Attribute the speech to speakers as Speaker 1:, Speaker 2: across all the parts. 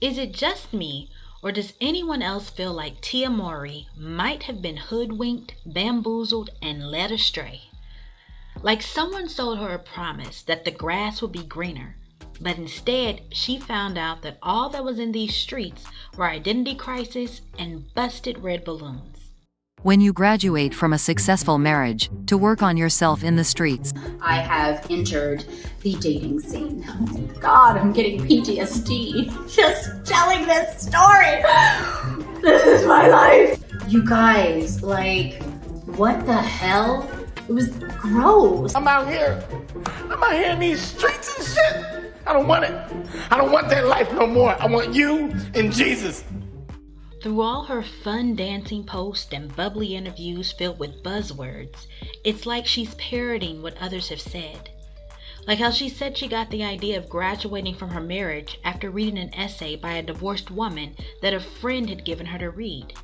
Speaker 1: Is it just me, or does anyone else feel like Tia Mowry might have been hoodwinked, bamboozled, and led astray? Like someone sold her a promise that the grass would be greener, but instead she found out that all that was in these streets were identity crisis and busted red balloons.
Speaker 2: When you graduate from a successful marriage, to work on yourself in the streets.
Speaker 3: I have entered the dating scene. God, I'm getting PTSD just telling this story. This is my life. You guys, like, what the hell? It was gross.
Speaker 4: I'm out here in these streets and shit. I don't want it. I don't want that life no more. I want you and Jesus.
Speaker 1: Through all her fun dancing posts and bubbly interviews filled with buzzwords, it's like she's parroting what others have said. Like how she said she got the idea of graduating from her marriage after reading an essay by a divorced woman that a friend had given her to read.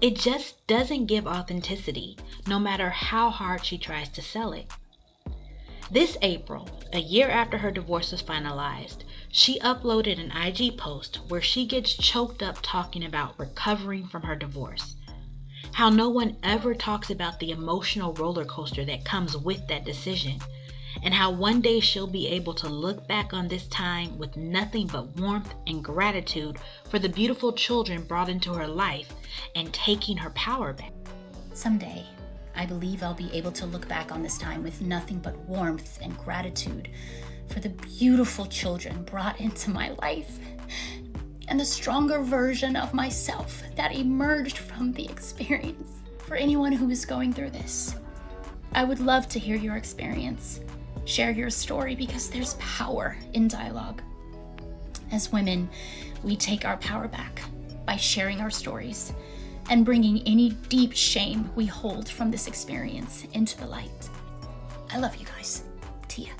Speaker 1: It just doesn't give authenticity, no matter how hard she tries to sell it. This April, a year after her divorce was finalized, she uploaded an IG post where she gets choked up talking about recovering from her divorce. How no one ever talks about the emotional roller coaster that comes with that decision, and how one day she'll be able to look back on this time with nothing but warmth and gratitude for the beautiful children brought into her life and taking her power back.
Speaker 3: Someday, I believe I'll be able to look back on this time with nothing but warmth and gratitude for the beautiful children brought into my life and the stronger version of myself that emerged from the experience. For anyone who is going through this, I would love to hear your experience. Share your story because there's power in dialogue. As women, we take our power back by sharing our stories and bringing any deep shame we hold from this experience into the light. I love you guys. Tia.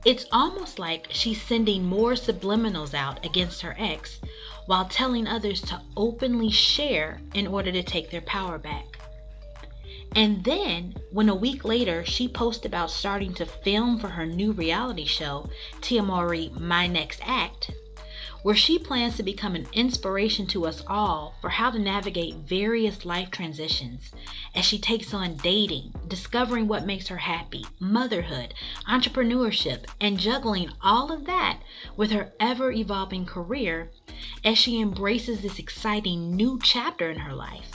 Speaker 1: It's almost like she's sending more subliminals out against her ex while telling others to openly share in order to take their power back. And then, when a week later she posts about starting to film for her new reality show, Tia Mowry, My Next Act, where she plans to become an inspiration to us all for how to navigate various life transitions as she takes on dating, discovering what makes her happy, motherhood, entrepreneurship, and juggling all of that with her ever-evolving career as she embraces this exciting new chapter in her life.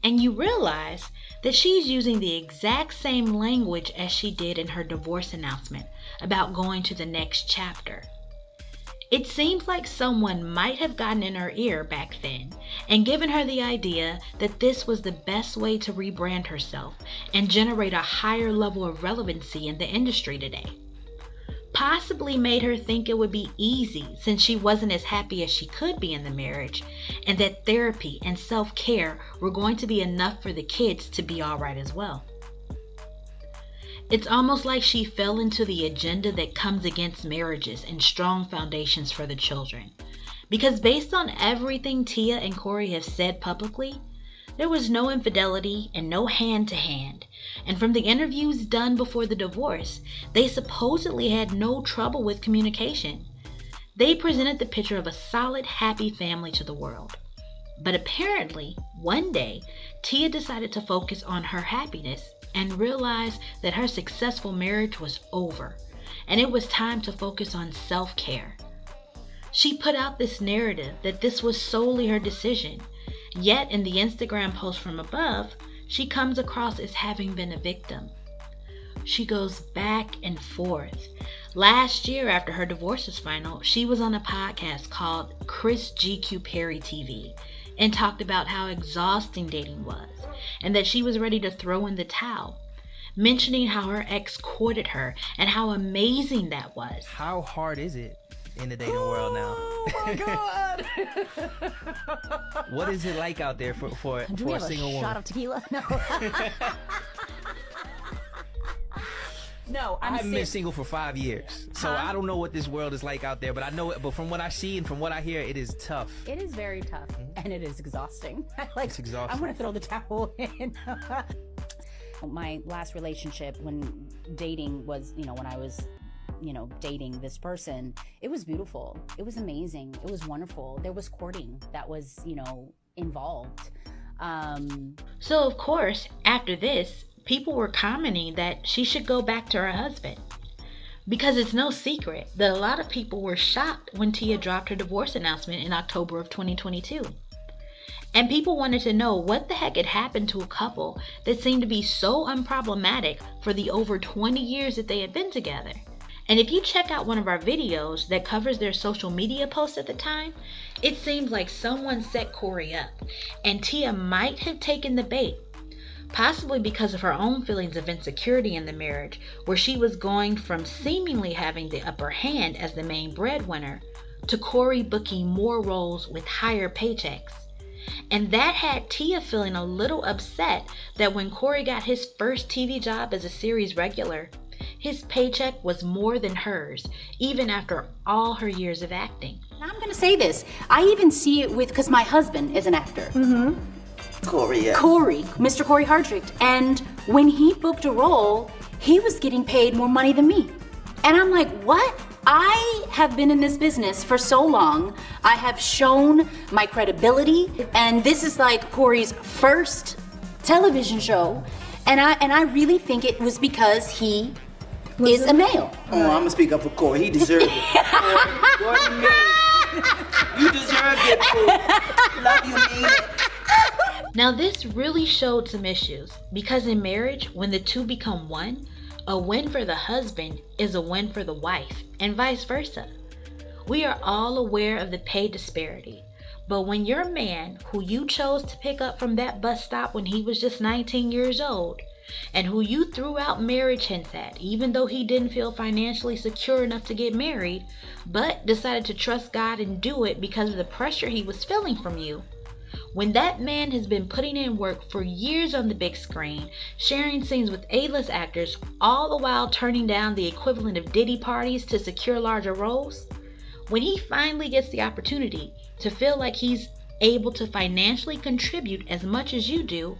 Speaker 1: And you realize that she's using the exact same language as she did in her divorce announcement about going to the next chapter. It seems like someone might have gotten in her ear back then and given her the idea that this was the best way to rebrand herself and generate a higher level of relevancy in the industry today. Possibly made her think it would be easy since she wasn't as happy as she could be in the marriage, and that therapy and self-care were going to be enough for the kids to be all right as well. It's almost like she fell into the agenda that comes against marriages and strong foundations for the children. Because based on everything Tia and Cory have said publicly, there was no infidelity and no hand-to-hand. And from the interviews done before the divorce, they supposedly had no trouble with communication. They presented the picture of a solid, happy family to the world. But apparently, one day, Tia decided to focus on her happiness and realized that her successful marriage was over, and it was time to focus on self-care. She put out this narrative that this was solely her decision, yet in the Instagram post from above, she comes across as having been a victim. She goes back and forth. Last year, after her divorce was final, she was on a podcast called Chris GQ Perry TV and talked about how exhausting dating was and that she was ready to throw in the towel, mentioning how her ex courted her and how amazing that was.
Speaker 5: How hard is it in the dating world now?
Speaker 6: Oh my God!
Speaker 5: What is it like out there for
Speaker 6: Do we
Speaker 5: a
Speaker 6: have
Speaker 5: single
Speaker 6: a
Speaker 5: woman?
Speaker 6: shot of tequila? No. No,
Speaker 5: I haven't been single for 5 years, so
Speaker 6: Huh?
Speaker 5: I don't know what this world is like out there. But I know, but from what I see and from what I hear, it is tough.
Speaker 6: It is very tough, and it is exhausting.
Speaker 5: It's exhausting.
Speaker 6: I want to throw the towel in. My last relationship when dating was, when I was dating this person, it was beautiful. It was amazing. It was wonderful. There was courting that was, involved.
Speaker 1: So, of course, after this, people were commenting that she should go back to her husband. Because it's no secret that a lot of people were shocked when Tia dropped her divorce announcement in October of 2022. And people wanted to know what the heck had happened to a couple that seemed to be so unproblematic for the over 20 years that they had been together. And if you check out one of our videos that covers their social media posts at the time, it seems like someone set Cory up, and Tia might have taken the bait, possibly because of her own feelings of insecurity in the marriage, where she was going from seemingly having the upper hand as the main breadwinner to Cory booking more roles with higher paychecks. And that had Tia feeling a little upset that when Cory got his first TV job as a series regular, his paycheck was more than hers, even after all her years of acting.
Speaker 3: And I'm going to say this. I even see it because my husband is an actor.
Speaker 7: Cory, yeah.
Speaker 3: Cory, Mr. Cory Hardrict. And when he booked a role, he was getting paid more money than me. And I'm like, what? I have been in this business for so long. I have shown my credibility. And this is like Cory's first television show. And I really think it was because he is a male.
Speaker 7: Oh, I'm gonna speak up for Cory. He deserved it. Cory, you deserved it, fool. Love you, man.
Speaker 1: Now this really showed some issues, because in marriage, when the two become one, a win for the husband is a win for the wife, and vice versa. We are all aware of the pay disparity, but when your man, who you chose to pick up from that bus stop when he was just 19 years old, and who you threw out marriage hints at, even though he didn't feel financially secure enough to get married, but decided to trust God and do it because of the pressure he was feeling from you, when that man has been putting in work for years on the big screen, sharing scenes with A-list actors, all the while turning down the equivalent of Diddy parties to secure larger roles, when he finally gets the opportunity to feel like he's able to financially contribute as much as you do,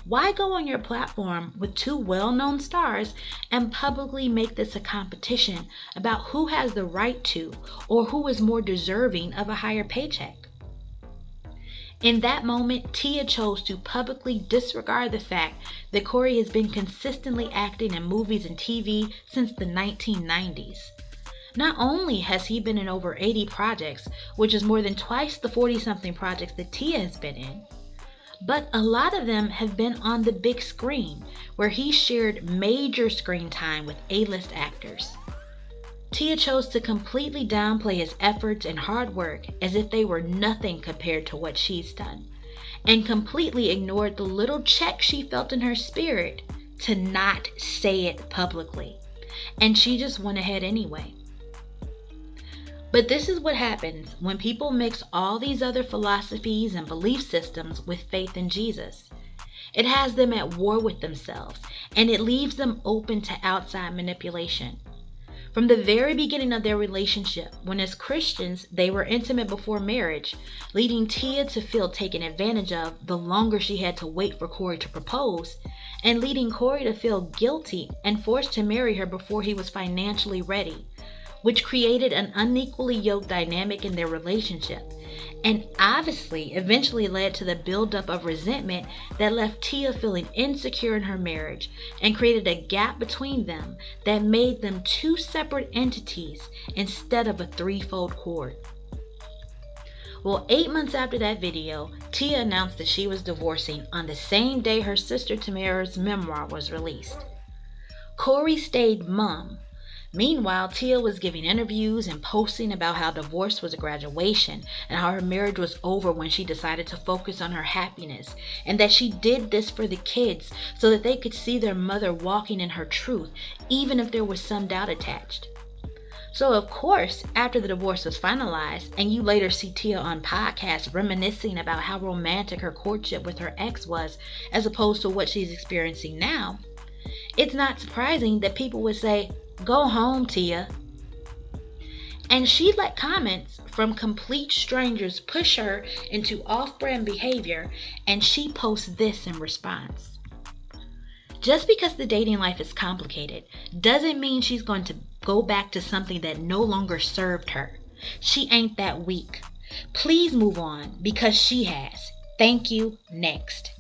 Speaker 1: why go on your platform with two well-known stars and publicly make this a competition about who has the right to or who is more deserving of a higher paycheck? In that moment, Tia chose to publicly disregard the fact that Cory has been consistently acting in movies and TV since the 1990s. Not only has he been in over 80 projects, which is more than twice the 40-something projects that Tia has been in, but a lot of them have been on the big screen, where he shared major screen time with A-list actors. Tia chose to completely downplay his efforts and hard work as if they were nothing compared to what she's done, and completely ignored the little check she felt in her spirit to not say it publicly. And she just went ahead anyway. But this is what happens when people mix all these other philosophies and belief systems with faith in Jesus. It has them at war with themselves, and it leaves them open to outside manipulation. From the very beginning of their relationship, when as Christians they were intimate before marriage, leading Tia to feel taken advantage of the longer she had to wait for Cory to propose, and leading Cory to feel guilty and forced to marry her before he was financially ready, which created an unequally yoked dynamic in their relationship, and obviously eventually led to the buildup of resentment that left Tia feeling insecure in her marriage and created a gap between them that made them two separate entities instead of a threefold cord. Well, 8 months after that video, Tia announced that she was divorcing on the same day her sister Tamara's memoir was released. Cory stayed mum. Meanwhile, Tia was giving interviews and posting about how divorce was a graduation and how her marriage was over when she decided to focus on her happiness, and that she did this for the kids so that they could see their mother walking in her truth, even if there was some doubt attached. So of course, after the divorce was finalized, and you later see Tia on podcasts reminiscing about how romantic her courtship with her ex was as opposed to what she's experiencing now, it's not surprising that people would say, "Go home, Tia." And she let comments from complete strangers push her into off-brand behavior, and she posts this in response. Just because the dating life is complicated doesn't mean she's going to go back to something that no longer served her. She ain't that weak. Please move on because she has. Thank you. Next.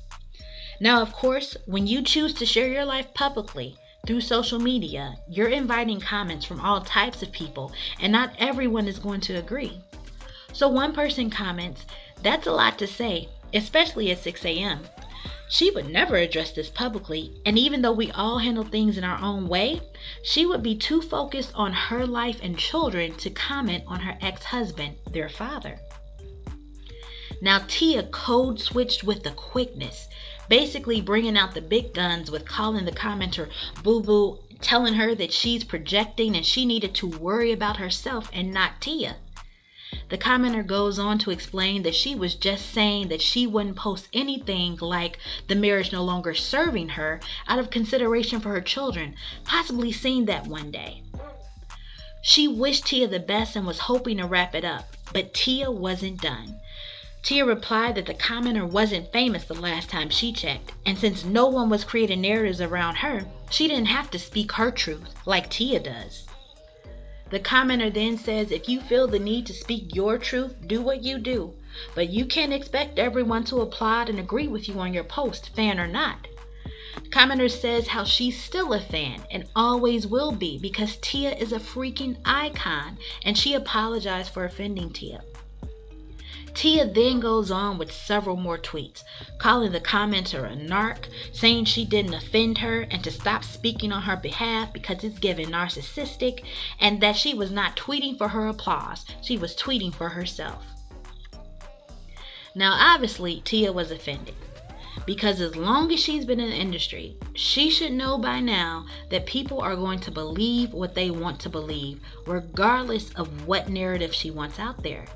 Speaker 1: Now, of course, when you choose to share your life publicly through social media, you're inviting comments from all types of people, and not everyone is going to agree. So one person comments, "That's a lot to say, especially at 6 a.m. She would never address this publicly, and even though we all handle things in our own way, she would be too focused on her life and children to comment on her ex-husband, their father." Now Tia code switched with the quickness, basically bringing out the big guns with calling the commenter boo-boo, telling her that she's projecting and she needed to worry about herself and not Tia. The commenter goes on to explain that she was just saying that she wouldn't post anything like the marriage no longer serving her out of consideration for her children, possibly seeing that one day. She wished Tia the best and was hoping to wrap it up, but Tia wasn't done. Tia replied that the commenter wasn't famous the last time she checked, and since no one was creating narratives around her, she didn't have to speak her truth like Tia does. The commenter then says if you feel the need to speak your truth, do what you do, but you can't expect everyone to applaud and agree with you on your post, fan or not. The commenter says how she's still a fan and always will be because Tia is a freaking icon, and she apologized for offending Tia. Tia then goes on with several more tweets, calling the commenter a narc, saying she didn't offend her and to stop speaking on her behalf because it's given narcissistic, and that she was not tweeting for her applause, she was tweeting for herself. Now obviously Tia was offended, because as long as she's been in the industry, she should know by now that people are going to believe what they want to believe, regardless of what narrative she wants out there.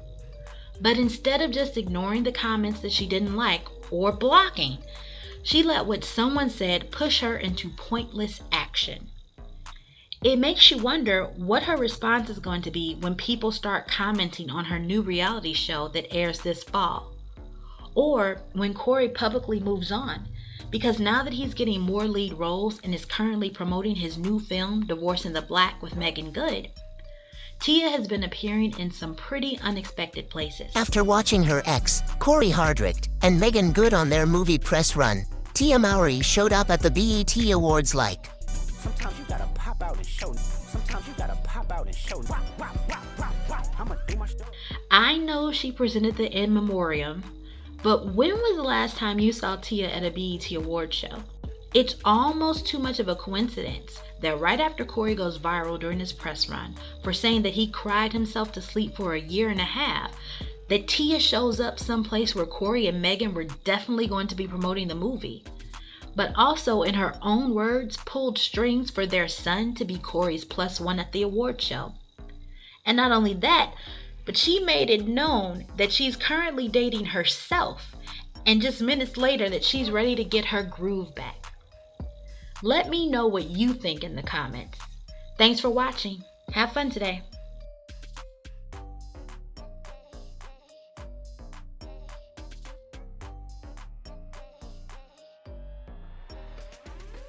Speaker 1: But instead of just ignoring the comments that she didn't like or blocking, she let what someone said push her into pointless action. It makes you wonder what her response is going to be when people start commenting on her new reality show that airs this fall. Or when Cory publicly moves on, because now that he's getting more lead roles and is currently promoting his new film, Divorcing the Black with Megan Good, Tia has been appearing in some pretty unexpected places.
Speaker 8: After watching her ex, Cory Hardrict, and Megan Good on their movie press run, Tia Mowry showed up at the BET Awards like,
Speaker 9: "Sometimes you gotta pop out and show. Sometimes you gotta pop out and show. I'ma do my stuff."
Speaker 1: I know she presented the in memoriam, but when was the last time you saw Tia at a BET Awards show? It's almost too much of a coincidence that right after Cory goes viral during his press run for saying that he cried himself to sleep for a year and a half, that Tia shows up someplace where Cory and Megan were definitely going to be promoting the movie, but also in her own words pulled strings for their son to be Cory's +1 at the award show. And not only that, but she made it known that she's currently dating herself, and just minutes later that she's ready to get her groove back. Let me know what you think in the comments. Thanks for watching. Have fun today.